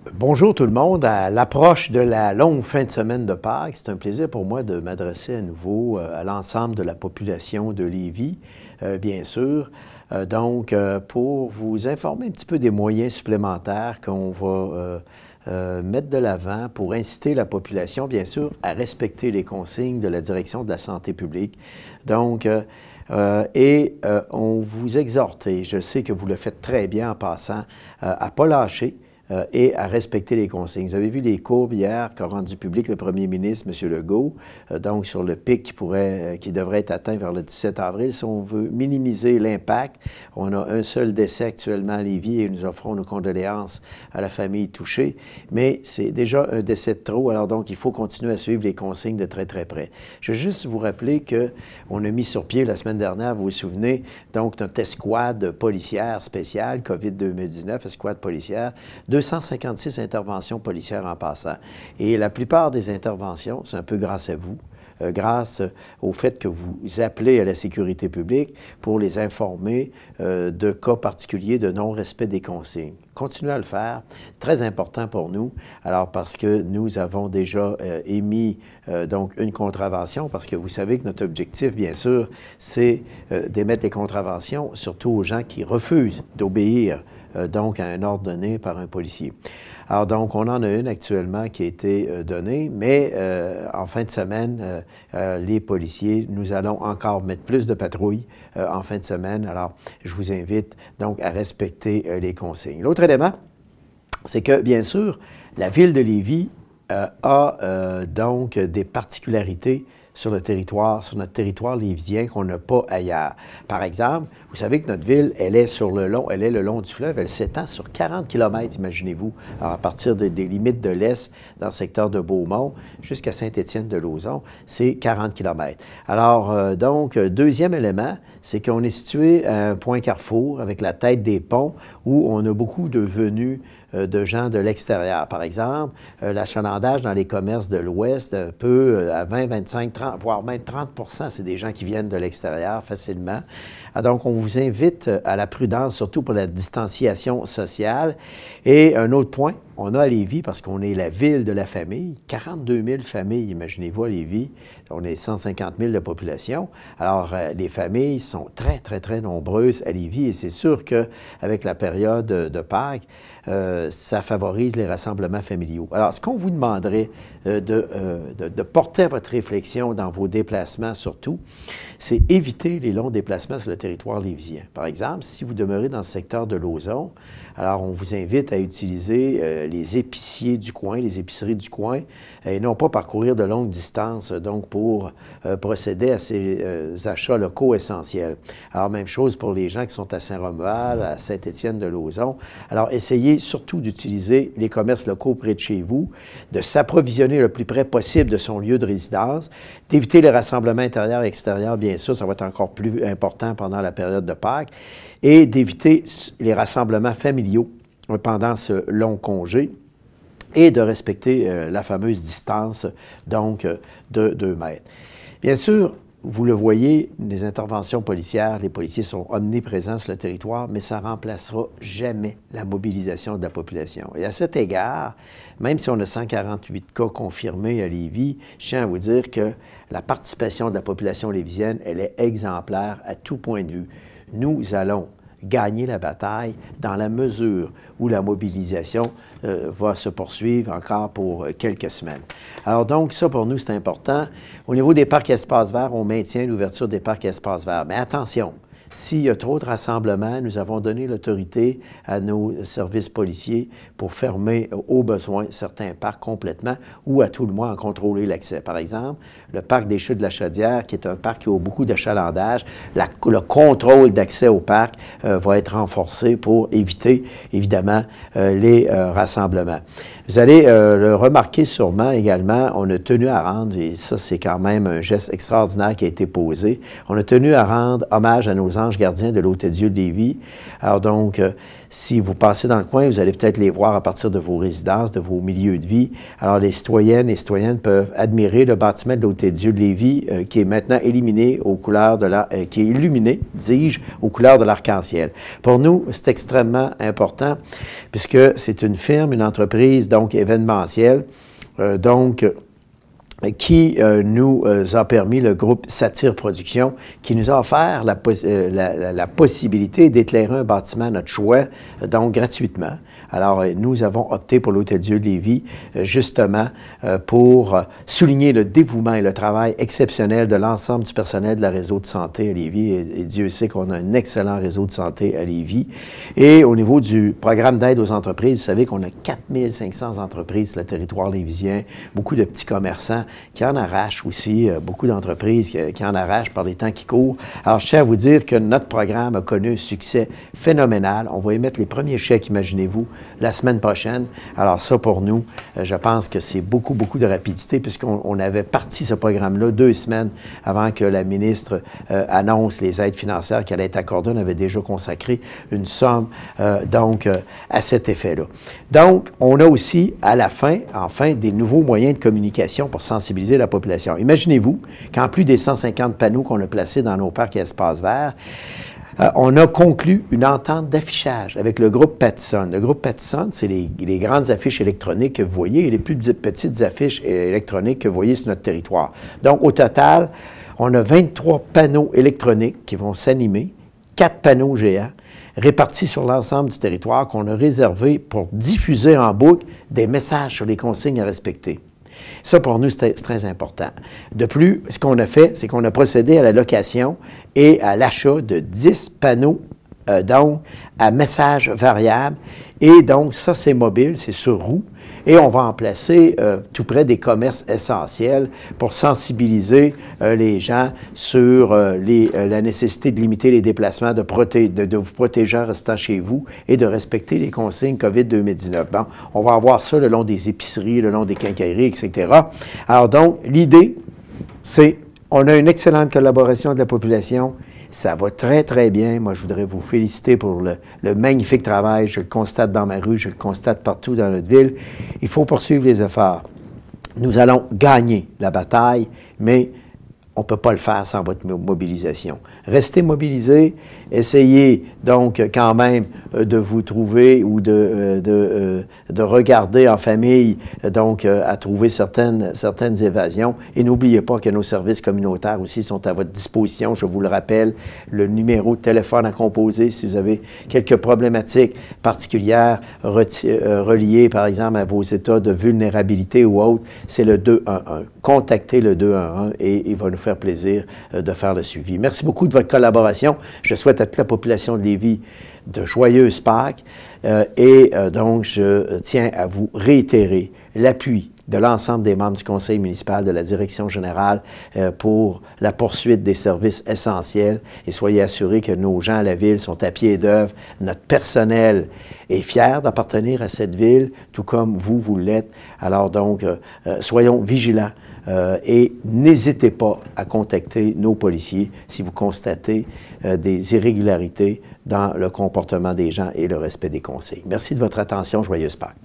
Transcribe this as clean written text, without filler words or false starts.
Bonjour tout le monde. À l'approche de la longue fin de semaine de Pâques, c'est un plaisir pour moi de m'adresser à nouveau à l'ensemble de la population de Lévis, bien sûr. Pour vous informer un petit peu des moyens supplémentaires qu'on va mettre de l'avant pour inciter la population, bien sûr, à respecter les consignes de la Direction de la santé publique. On vous exhorte, et je sais que vous le faites très bien en passant, à ne pas lâcher, et à respecter les consignes. Vous avez vu les courbes hier qu'a rendu public le premier ministre, M. Legault, sur le pic qui devrait être atteint vers le 17 avril. Si on veut minimiser l'impact, on a un seul décès actuellement à Lévis et nous offrons nos condoléances à la famille touchée, mais c'est déjà un décès de trop, alors donc il faut continuer à suivre les consignes de très très près. Je veux juste vous rappeler qu'on a mis sur pied la semaine dernière, vous vous souvenez, donc notre escouade policière spéciale, COVID 2019, escouade policière, 256 interventions policières en passant. Et la plupart des interventions, c'est un peu grâce à vous, grâce au fait que vous appelez à la sécurité publique pour les informer de cas particuliers de non-respect des consignes. Continuez à le faire, très important pour nous, alors parce que nous avons déjà émis une contravention, parce que vous savez que notre objectif, bien sûr, c'est d'émettre les contraventions, surtout aux gens qui refusent d'obéir à un ordre donné par un policier. Alors donc, on en a une actuellement qui a été donnée, mais en fin de semaine, les policiers, nous allons encore mettre plus de patrouilles en fin de semaine. Alors, je vous invite donc à respecter les consignes. L'autre élément, c'est que, bien sûr, la ville de Lévis a des particularités sur notre territoire lévisien qu'on n'a pas ailleurs. Par exemple, vous savez que notre ville, elle est le long du fleuve, elle s'étend sur 40 km, imaginez-vous, à partir des limites de l'Est, dans le secteur de Beaumont, jusqu'à Saint-Étienne-de-Lauzon, c'est 40 km. Alors, deuxième élément, c'est qu'on est situé à un point carrefour avec la tête des ponts où on a beaucoup de venues de gens de l'extérieur. Par exemple, l'achalandage dans les commerces de l'Ouest peut, à 20, 25, 30, voire même 30 c'est des gens qui viennent de l'extérieur facilement. Donc, on vous invite à la prudence, surtout pour la distanciation sociale. Et un autre point, on a à Lévis, parce qu'on est la ville de la famille, 42 000 familles, imaginez-vous à Lévis, on est 150 000 de population. Alors, les familles sont très, très, très nombreuses à Lévis et c'est sûr qu'avec la période de Pâques, ça favorise les rassemblements familiaux. Alors, ce qu'on vous demanderait de porter à votre réflexion dans vos déplacements surtout, c'est éviter les longs déplacements sur le territoire lévisien. Par exemple, si vous demeurez dans le secteur de Lauzon, alors on vous invite à utiliser les épiciers du coin, les épiceries du coin, et non pas parcourir de longues distances, donc pour procéder à ces achats locaux essentiels. Alors, même chose pour les gens qui sont à Saint-Romuald, à Saint-Étienne-de-Lauzon. Alors, essayez surtout d'utiliser les commerces locaux près de chez vous, de s'approvisionner le plus près possible de son lieu de résidence, d'éviter les rassemblements intérieurs et extérieurs, bien sûr, ça va être encore plus important pendant la période de Pâques, et d'éviter les rassemblements familiaux pendant ce long congé et de respecter la fameuse distance, donc, de 2 mètres. Bien sûr, vous le voyez, les interventions policières, les policiers sont omniprésents sur le territoire, mais ça ne remplacera jamais la mobilisation de la population. Et à cet égard, même si on a 148 cas confirmés à Lévis, je tiens à vous dire que la participation de la population lévisienne, elle est exemplaire à tout point de vue. Nous allons gagner la bataille dans la mesure où la mobilisation va se poursuivre encore pour quelques semaines. Alors donc, ça pour nous, c'est important. Au niveau des parcs espaces verts, on maintient l'ouverture des parcs espaces verts. Mais attention, s'il y a trop de rassemblements, nous avons donné l'autorité à nos services policiers pour fermer au besoin certains parcs complètement ou à tout le moins en contrôler l'accès. Par exemple, le parc des Chutes de la Chaudière, qui est un parc qui a beaucoup d'achalandage, le contrôle d'accès au parc va être renforcé pour éviter, évidemment, les rassemblements. Vous allez le remarquer sûrement également, on a tenu à rendre, et ça c'est quand même un geste extraordinaire qui a été posé, on a tenu à rendre hommage à nos anges gardiens de l'Hôtel-Dieu de Lévis. Alors donc, si vous passez dans le coin, vous allez peut-être les voir à partir de vos résidences, de vos milieux de vie. Alors, les citoyennes et citoyens peuvent admirer le bâtiment de l'Hôtel-Dieu de Lévis qui est maintenant illuminé aux couleurs de qui est illuminé, dis-je, aux couleurs de l'arc-en-ciel. Pour nous, c'est extrêmement important puisque c'est une firme, une entreprise, donc événementielle, qui nous a permis, le groupe Satire Productions, qui nous a offert la possibilité d'éclairer un bâtiment à notre choix, donc gratuitement. Alors, nous avons opté pour l'Hôtel-Dieu de Lévis, justement, pour souligner le dévouement et le travail exceptionnel de l'ensemble du personnel de la réseau de santé à Lévis. Et Dieu sait qu'on a un excellent réseau de santé à Lévis. Et au niveau du programme d'aide aux entreprises, vous savez qu'on a 4500 entreprises sur le territoire lévisien, beaucoup de petits commerçants qui en arrachent aussi, beaucoup d'entreprises qui en arrachent par les temps qui courent. Alors, je tiens à vous dire que notre programme a connu un succès phénoménal. On va émettre les premiers chèques, imaginez-vous, la semaine prochaine. Alors ça, pour nous, je pense que c'est beaucoup de rapidité puisqu'on avait parti ce programme-là 2 semaines avant que la ministre annonce les aides financières qui allaient être accordées. On avait déjà consacré une somme, à cet effet-là. Donc, on a aussi, à la fin, enfin, des nouveaux moyens de communication pour sensibiliser la population. Imaginez-vous qu'en plus des 150 panneaux qu'on a placés dans nos parcs et espaces verts, on a conclu une entente d'affichage avec le groupe Pattison. Le groupe Pattison, c'est les grandes affiches électroniques que vous voyez et les plus petites affiches électroniques que vous voyez sur notre territoire. Donc, au total, on a 23 panneaux électroniques qui vont s'animer, 4 panneaux géants, répartis sur l'ensemble du territoire qu'on a réservé pour diffuser en boucle des messages sur les consignes à respecter. Ça, pour nous, c'est très important. De plus, ce qu'on a fait, c'est qu'on a procédé à la location et à l'achat de 10 panneaux, donc, à messages variables. Et donc, ça, c'est mobile, c'est sur roue. Et on va en placer tout près des commerces essentiels pour sensibiliser les gens sur la nécessité de limiter les déplacements, de vous protéger en restant chez vous et de respecter les consignes COVID-2019. Bon, on va avoir ça le long des épiceries, le long des quincailleries, etc. Alors donc, l'idée, c'est, on a une excellente collaboration de la population. Ça va très bien. Moi, je voudrais vous féliciter pour le magnifique travail. Je le constate dans ma rue, je le constate partout dans notre ville. Il faut poursuivre les efforts. Nous allons gagner la bataille, mais on ne peut pas le faire sans votre mobilisation. Restez mobilisés, essayez donc quand même de vous trouver ou de regarder en famille, donc à trouver certaines évasions. Et n'oubliez pas que nos services communautaires aussi sont à votre disposition. Je vous le rappelle, le numéro de téléphone à composer si vous avez quelques problématiques particulières reliées par exemple à vos états de vulnérabilité ou autres, c'est le 211. Contactez le 211 et il va nous faire plaisir de faire le suivi. Merci beaucoup de votre collaboration. Je souhaite à toute la population de Lévis de joyeuses Pâques donc je tiens à vous réitérer l'appui de l'ensemble des membres du conseil municipal, de la direction générale pour la poursuite des services essentiels et soyez assurés que nos gens à la ville sont à pied d'œuvre. Notre personnel est fier d'appartenir à cette ville, tout comme vous l'êtes. Alors donc, soyons vigilants. Et n'hésitez pas à contacter nos policiers si vous constatez des irrégularités dans le comportement des gens et le respect des consignes. Merci de votre attention. Joyeuse Pâques.